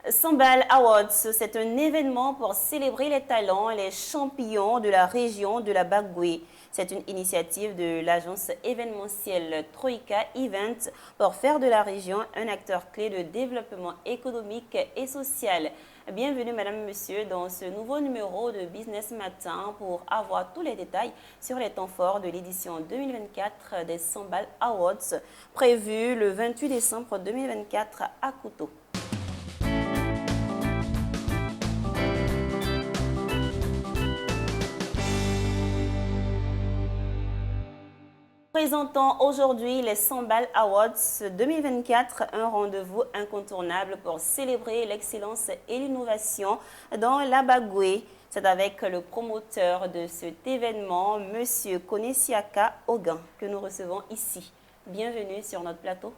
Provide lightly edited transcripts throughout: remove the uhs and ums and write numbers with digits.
Sambal Awards, c'est un événement pour célébrer les talents et les champions de la région de la Bagoué. C'est une initiative de l'agence événementielle Troika Event pour faire de la région un acteur clé de développement économique et social. Bienvenue Madame, Monsieur dans ce nouveau numéro de Business Matin pour avoir tous les détails sur les temps forts de l'édition 2024 des Sambal Awards prévue le 28 décembre 2024 à Kouto. Présentons aujourd'hui les Sambal Awards 2024, un rendez-vous incontournable pour célébrer l'excellence et l'innovation dans la Bagoué. C'est avec le promoteur de cet événement, Monsieur Konesiaka Ogan, que nous recevons ici. Bienvenue sur notre plateau.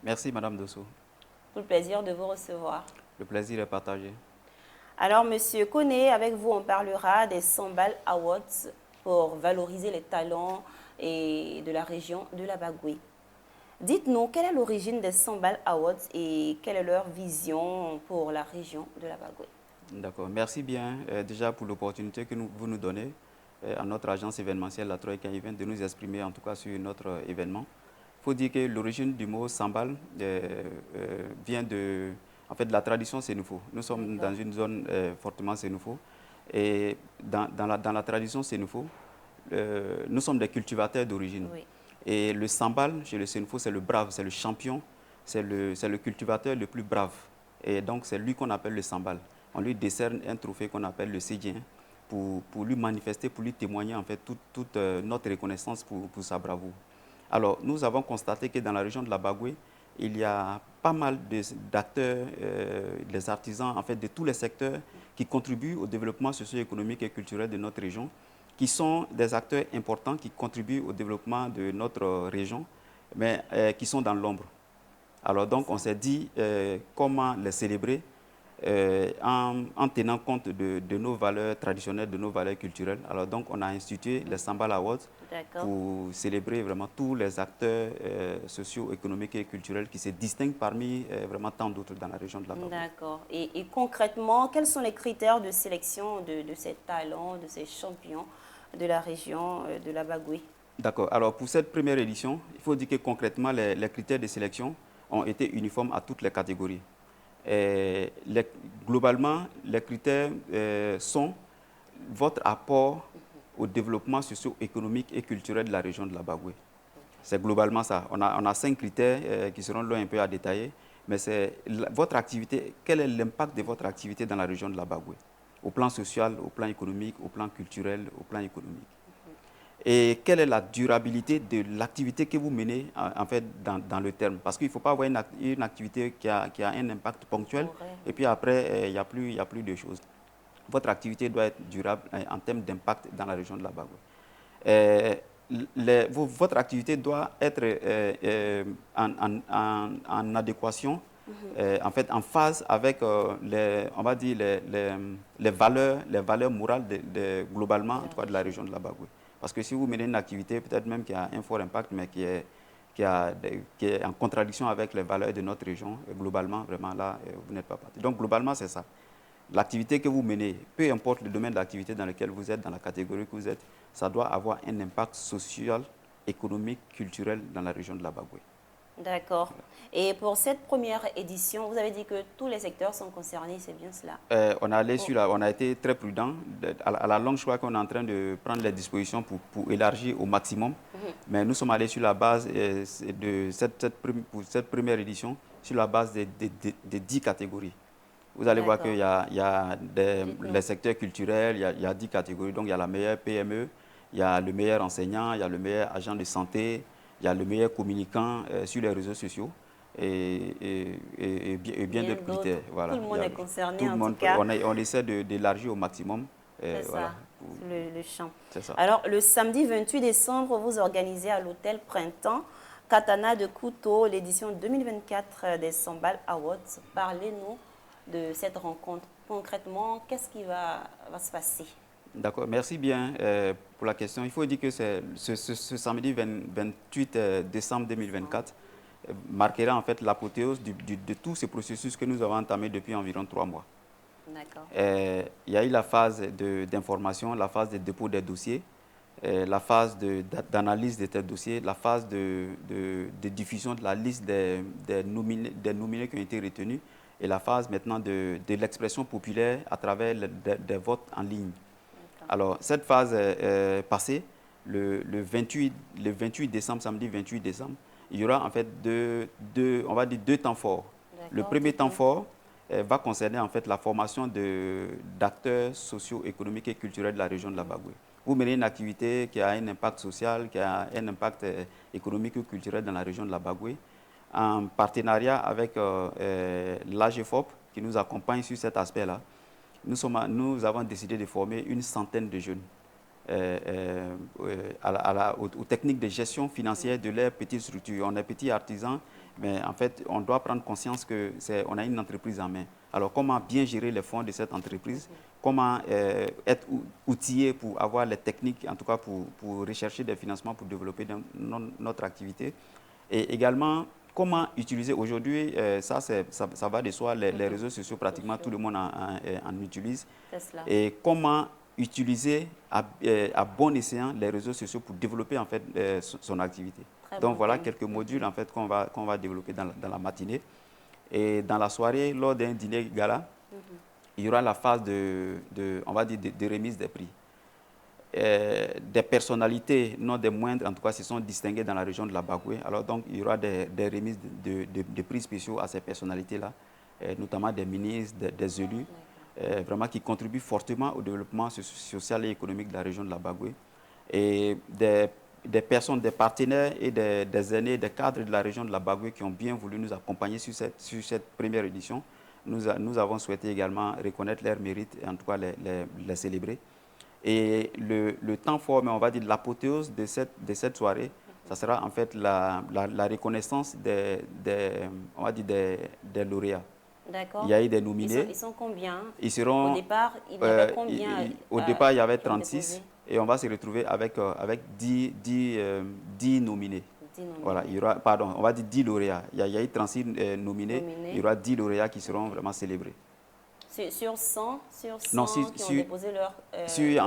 Merci Madame Dosso. Pour le plaisir de vous recevoir. Le plaisir est partagé. Alors Monsieur Kone, avec vous on parlera des Sambal Awards pour valoriser les talents et de la région de la Bagoué. Dites-nous, quelle est l'origine des Sambal Awards et quelle est leur vision pour la région de la Bagoué? D'accord. Merci bien déjà pour l'opportunité que vous nous donnez à notre agence événementielle, la Troika Event, de nous exprimer en tout cas sur notre événement. Il faut dire que l'origine du mot Sambal vient de la tradition sénoufo. Nous sommes dans une zone fortement sénoufo. Et dans la tradition sénoufo, nous sommes des cultivateurs d'origine. Oui. Et le Sambal, chez le sénoufo, c'est le brave, c'est le champion, c'est le cultivateur le plus brave. Et donc, c'est lui qu'on appelle le Sambal. On lui décerne un trophée qu'on appelle le Sédien pour lui manifester, pour lui témoigner en fait toute notre reconnaissance pour sa bravoure. Alors, nous avons constaté que dans la région de la Bagoué, il y a pas mal d'acteurs, des artisans, en fait, de tous les secteurs qui contribuent au développement socio-économique et culturel de notre région, qui sont des acteurs importants qui contribuent au développement de notre région, mais qui sont dans l'ombre. Alors donc, on s'est dit comment les célébrer en tenant compte de nos valeurs traditionnelles, de nos valeurs culturelles. Alors donc, on a institué les Sambal Awards pour célébrer vraiment tous les acteurs socio-économiques et culturels qui se distinguent parmi vraiment tant d'autres dans la région de la Bagoué. D'accord. Et concrètement, quels sont les critères de sélection de ces talents, de ces champions de la région de la Bagoué? D'accord. Alors, pour cette première édition, il faut dire que concrètement, les critères de sélection ont été uniformes à toutes les catégories. Globalement, les critères sont votre apport au développement socio-économique et culturel de la région de la Bagoué. C'est globalement ça. On a 5 critères qui seront longs un peu à détailler, mais c'est votre activité, quel est l'impact de votre activité dans la région de la Bagoué, au plan social, au plan économique, au plan culturel, au plan économique. Et quelle est la durabilité de l'activité que vous menez en fait dans le terme? Parce qu'il ne faut pas avoir une activité qui a un impact ponctuel et puis après, il n'y a plus de choses. Votre activité doit être durable en termes d'impact dans la région de la Bagoué. Votre activité doit être en adéquation, en fait, en phase avec on va dire les valeurs morales globalement, en tout cas de la région de la Bagoué. Parce que si vous menez une activité, peut-être même qui a un fort impact, mais qui est en contradiction avec les valeurs de notre région, globalement, vraiment là, vous n'êtes pas parti. Donc, globalement, c'est ça. L'activité que vous menez, peu importe le domaine d'activité dans lequel vous êtes, dans la catégorie que vous êtes, ça doit avoir un impact social, économique, culturel dans la région de la Bagoué. D'accord. Et pour cette première édition, vous avez dit que tous les secteurs sont concernés, c'est bien cela? On a été très prudent. À la longue, je crois qu'on est en train de prendre les dispositions pour élargir au maximum. Mais nous sommes allés sur la base de pour cette première édition, sur la base des 10 catégories. Vous allez voir qu'il y a les secteurs culturels, il y a 10 catégories. Donc, il y a la meilleure PME, il y a le meilleur enseignant, il y a le meilleur agent de santé, il y a le meilleur communicant sur les réseaux sociaux et bien d'autres critères. Voilà. Tout le monde est concerné, en tout cas. On essaie d'élargir au maximum. C'est voilà. ça, le champ. C'est ça. Alors, le samedi 28 décembre, vous organisez à l'hôtel Printemps Katana de Kouto l'édition 2024 des Sambal Awards. Parlez-nous de cette rencontre. Concrètement, qu'est-ce qui va se passer? D'accord, merci bien pour la question. Il faut dire que c'est ce samedi 28 décembre 2024, marquera en fait l'apothéose de tout ce processus que nous avons entamé depuis environ 3 mois. D'accord. Il y a eu la phase d'information, la phase de dépôt des dossiers, la phase d'analyse de tes dossiers, la phase de diffusion de la liste des nominés qui ont été retenus et la phase maintenant de l'expression populaire à travers des votes en ligne. Alors, cette phase est passée le 28 décembre, samedi 28 décembre. Il y aura en fait on va dire deux temps forts. Le premier temps fort va concerner en fait la formation d'acteurs socio-économiques et culturels de la région de la Bagoué. Vous menez une activité qui a un impact social, qui a un impact économique ou culturel dans la région de la Bagoué, en partenariat avec l'AGFOP qui nous accompagne sur cet aspect-là. Nous avons décidé de former une centaine de jeunes aux techniques de gestion financière de leurs petites structures. On est petits artisans, mais en fait, on doit prendre conscience qu'on a une entreprise en main. Alors, comment bien gérer les fonds de cette entreprise? Comment être outillé pour avoir les techniques, en tout cas pour rechercher des financements pour développer notre activité? Et également, comment utiliser aujourd'hui, ça va de soi, les réseaux sociaux, pratiquement tout le monde en utilise. Et comment utiliser à bon escient les réseaux sociaux pour développer en fait son activité. Donc voilà quelques modules en fait qu'on va développer dans la matinée. Et dans la soirée, lors d'un dîner gala, il y aura la phase on va dire de remise des prix. Des personnalités, non des moindres, en tout cas, se sont distinguées dans la région de la Bagoué. Alors donc, il y aura des remises de prix spéciaux à ces personnalités-là, notamment des ministres, des élus, vraiment qui contribuent fortement au développement social et économique de la région de la Bagoué. Et des personnes, des partenaires et des aînés, des cadres de la région de la Bagoué qui ont bien voulu nous accompagner sur cette première édition. Nous avons souhaité également reconnaître leurs mérites et en tout cas les célébrer. Et le temps fort, mais on va dire l'apothéose de cette soirée, ça sera en fait la reconnaissance on va dire des lauréats. D'accord. Il y a eu des nominés. Ils sont combien? Ils seront, au départ, il y avait combien au départ, il y avait 36 et on va se retrouver avec 10 nominés. 10 nominés. Voilà, il y aura, pardon, on va dire 10 lauréats. Il y a eu 36 nominés, il y aura 10 lauréats qui seront vraiment célébrés. Sur 100, non, qui ont déposé leur dossier.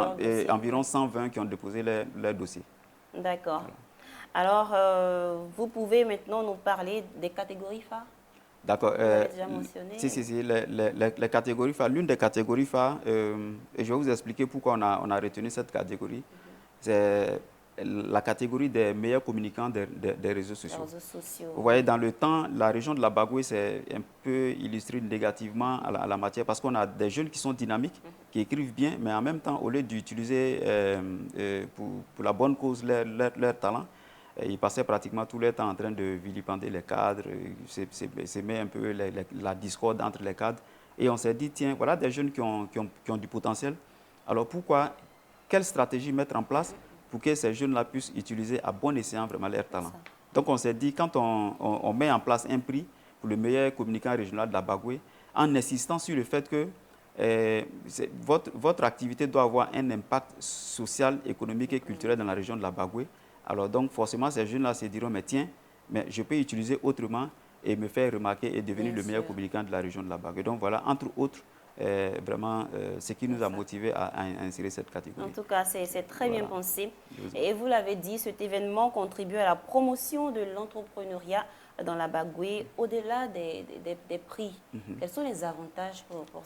Environ 120 qui ont déposé leur dossier. D'accord. Voilà. Alors, vous pouvez maintenant nous parler des catégories phares? D'accord. Vous l'avez déjà mentionné. Si, les catégories phares. L'une des catégories phares, et je vais vous expliquer pourquoi on a retenu cette catégorie. C'est la catégorie des meilleurs communicants des réseaux sociaux. Vous voyez, dans le temps, la région de la Bagoué s'est un peu illustrée négativement à la matière parce qu'on a des jeunes qui sont dynamiques, qui écrivent bien, mais en même temps, au lieu d'utiliser pour la bonne cause leur talent, ils passaient pratiquement tout leur temps en train de vilipender les cadres, s'aimer un peu la discorde entre les cadres. Et on s'est dit, tiens, voilà des jeunes qui ont du potentiel. Alors quelle stratégie mettre en place pour que ces jeunes-là puissent utiliser à bon escient vraiment leur talent? Donc on s'est dit, quand on met en place un prix pour le meilleur communicant régional de la Bagoué, en insistant sur le fait que votre activité doit avoir un impact social, économique et culturel dans la région de la Bagoué, alors donc forcément ces jeunes-là se diront, mais tiens, mais je peux utiliser autrement et me faire remarquer et devenir le meilleur communicant de la région de la Bagoué. Donc voilà, entre autres, vraiment ce qui nous a motivés à insérer cette catégorie. En tout cas, c'est très bien pensé. Et vous l'avez dit, cet événement contribue à la promotion de l'entrepreneuriat dans la Bagoué, au-delà des prix. Quels sont les avantages pour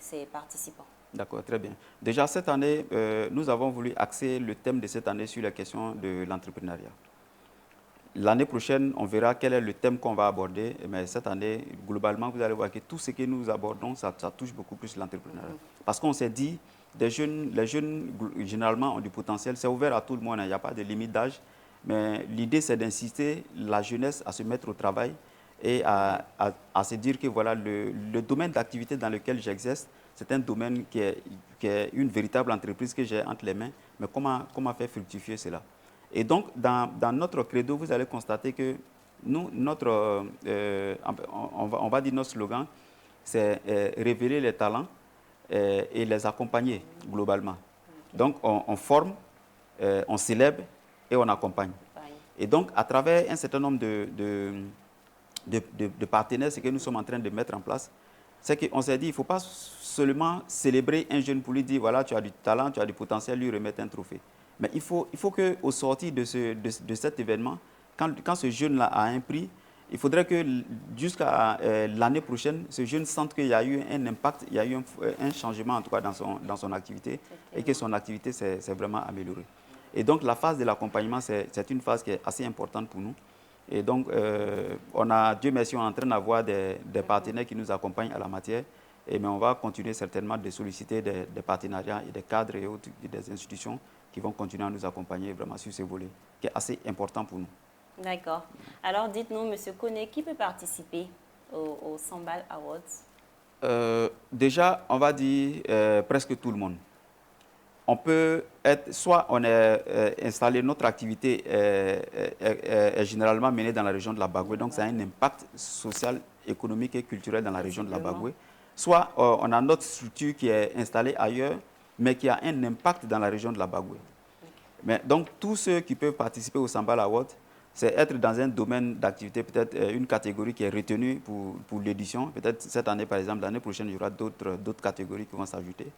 ces participants? D'accord, très bien. Déjà, cette année, nous avons voulu axer le thème de cette année sur la question de l'entrepreneuriat. L'année prochaine, on verra quel est le thème qu'on va aborder. Mais cette année, globalement, vous allez voir que tout ce que nous abordons, ça touche beaucoup plus l'entrepreneuriat. Parce qu'on s'est dit, les jeunes, généralement, ont du potentiel. C'est ouvert à tout le monde, il n'y a pas de limite d'âge. Mais l'idée, c'est d'inciter la jeunesse à se mettre au travail et à se dire que voilà, le domaine d'activité dans lequel j'exerce, c'est un domaine qui est une véritable entreprise que j'ai entre les mains. Mais comment faire fructifier cela? Et donc, dans notre credo, vous allez constater que nous, on va dire notre slogan, c'est révéler les talents et les accompagner globalement. Donc, on forme, on célèbre et on accompagne. Et donc, à travers un certain nombre de partenaires, ce que nous sommes en train de mettre en place, c'est qu'on s'est dit, il ne faut pas seulement célébrer un jeune pour lui dire, voilà, tu as du talent, tu as du potentiel, lui remettre un trophée. Mais il faut qu'au sortir de cet événement, quand ce jeune-là a un prix, il faudrait que jusqu'à l'année prochaine, ce jeune sente qu'il y a eu un impact, il y a eu un changement en tout cas dans son activité et que son activité s'est vraiment améliorée. Et donc la phase de l'accompagnement, c'est une phase qui est assez importante pour nous. Et donc, Dieu merci, on est en train d'avoir des partenaires qui nous accompagnent à la matière. Mais on va continuer certainement de solliciter des partenariats et des cadres et autres, des institutions qui vont continuer à nous accompagner vraiment sur ce volet, qui est assez important pour nous. D'accord. Alors, dites-nous, Monsieur Koné, qui peut participer au Sambal Awards? Déjà, on va dire presque tout le monde. On peut être, soit on est installé, notre activité est généralement menée dans la région de la Bagoué, donc ça a un impact social, économique et culturel dans la région de la Bagoué. Soit on a notre structure qui est installée ailleurs, mais qui a un impact dans la région de la Bagoué. Mais donc tous ceux qui peuvent participer au Sambal Award, c'est être dans un domaine d'activité, peut-être une catégorie qui est retenue pour l'édition. Peut-être cette année, par exemple, l'année prochaine, il y aura d'autres catégories qui vont s'ajouter.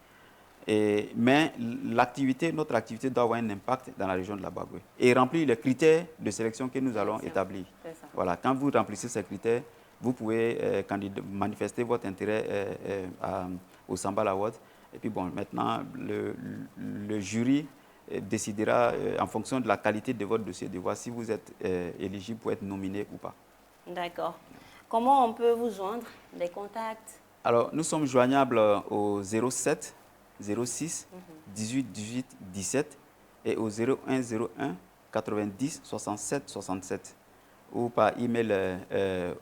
Mais notre activité doit avoir un impact dans la région de la Bagoué et remplir les critères de sélection que nous allons établir. Voilà, quand vous remplissez ces critères, vous pouvez manifester votre intérêt au Sambal Award. Et puis bon, maintenant, le jury décidera en fonction de la qualité de votre dossier de voir si vous êtes éligible pour être nominé ou pas. D'accord. Comment on peut vous joindre? Des contacts? Alors, nous sommes joignables au 07 06 18 18 17 et au 01 01 90 67 67 ou par email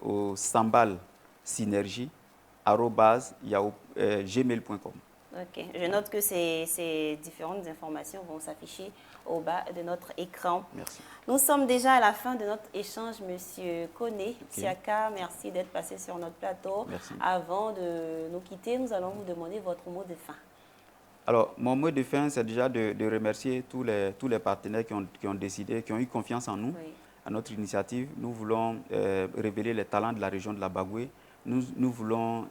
au sambalsynergie@gmail.com. Ok, je note que ces différentes informations vont s'afficher au bas de notre écran. Merci. Nous sommes déjà à la fin de notre échange, Monsieur Koné Siaka. Merci d'être passé sur notre plateau. Merci. Avant de nous quitter, nous allons vous demander votre mot de fin. Alors, mon mot de fin, c'est déjà de remercier tous les partenaires qui ont décidé, qui ont eu confiance en nous, à notre initiative. Nous voulons révéler les talents de la région de la Bagoué. Nous voulons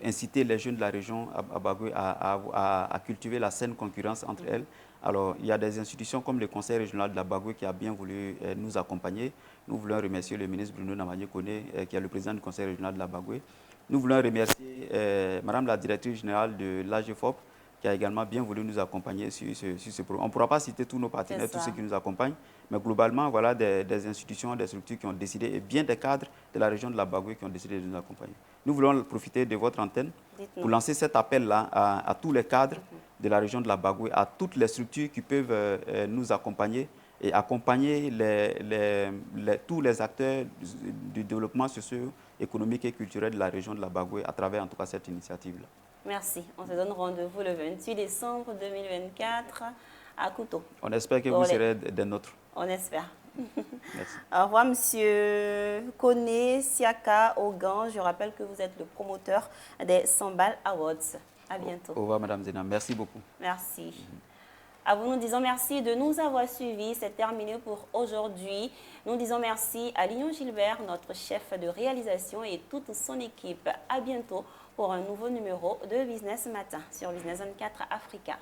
inciter les jeunes de la région à Bagoué à cultiver la saine concurrence entre elles. Alors, il y a des institutions comme le Conseil régional de la Bagoué qui a bien voulu nous accompagner. Nous voulons remercier le ministre Bruno Namagné Koné, qui est le président du Conseil régional de la Bagoué. Nous voulons remercier Madame la directrice générale de l'AGFOP, qui a également bien voulu nous accompagner sur ce programme. On ne pourra pas citer tous nos partenaires, tous ceux qui nous accompagnent, mais globalement, voilà des institutions, des structures qui ont décidé, et bien des cadres de la région de la Bagoué qui ont décidé de nous accompagner. Nous voulons profiter de votre antenne pour lancer cet appel-là à tous les cadres de la région de la Bagoué, à toutes les structures qui peuvent nous accompagner et accompagner tous les acteurs du développement socio-économique et culturel de la région de la Bagoué à travers en tout cas cette initiative-là. Merci. On se donne rendez-vous le 28 décembre 2024 à Couteau. On espère que vous serez des nôtres. On espère. Merci. Au revoir, Monsieur Koné Siaka Ogan. Je rappelle que vous êtes le promoteur des Sambal Awards. À bientôt. Au revoir, Madame Zena. Merci beaucoup. Merci. À vous, nous disons merci de nous avoir suivis. C'est terminé pour aujourd'hui. Nous disons merci à Lyon Gilbert, notre chef de réalisation, et toute son équipe. À bientôt pour un nouveau numéro de Business Matin sur Business 24 Africa.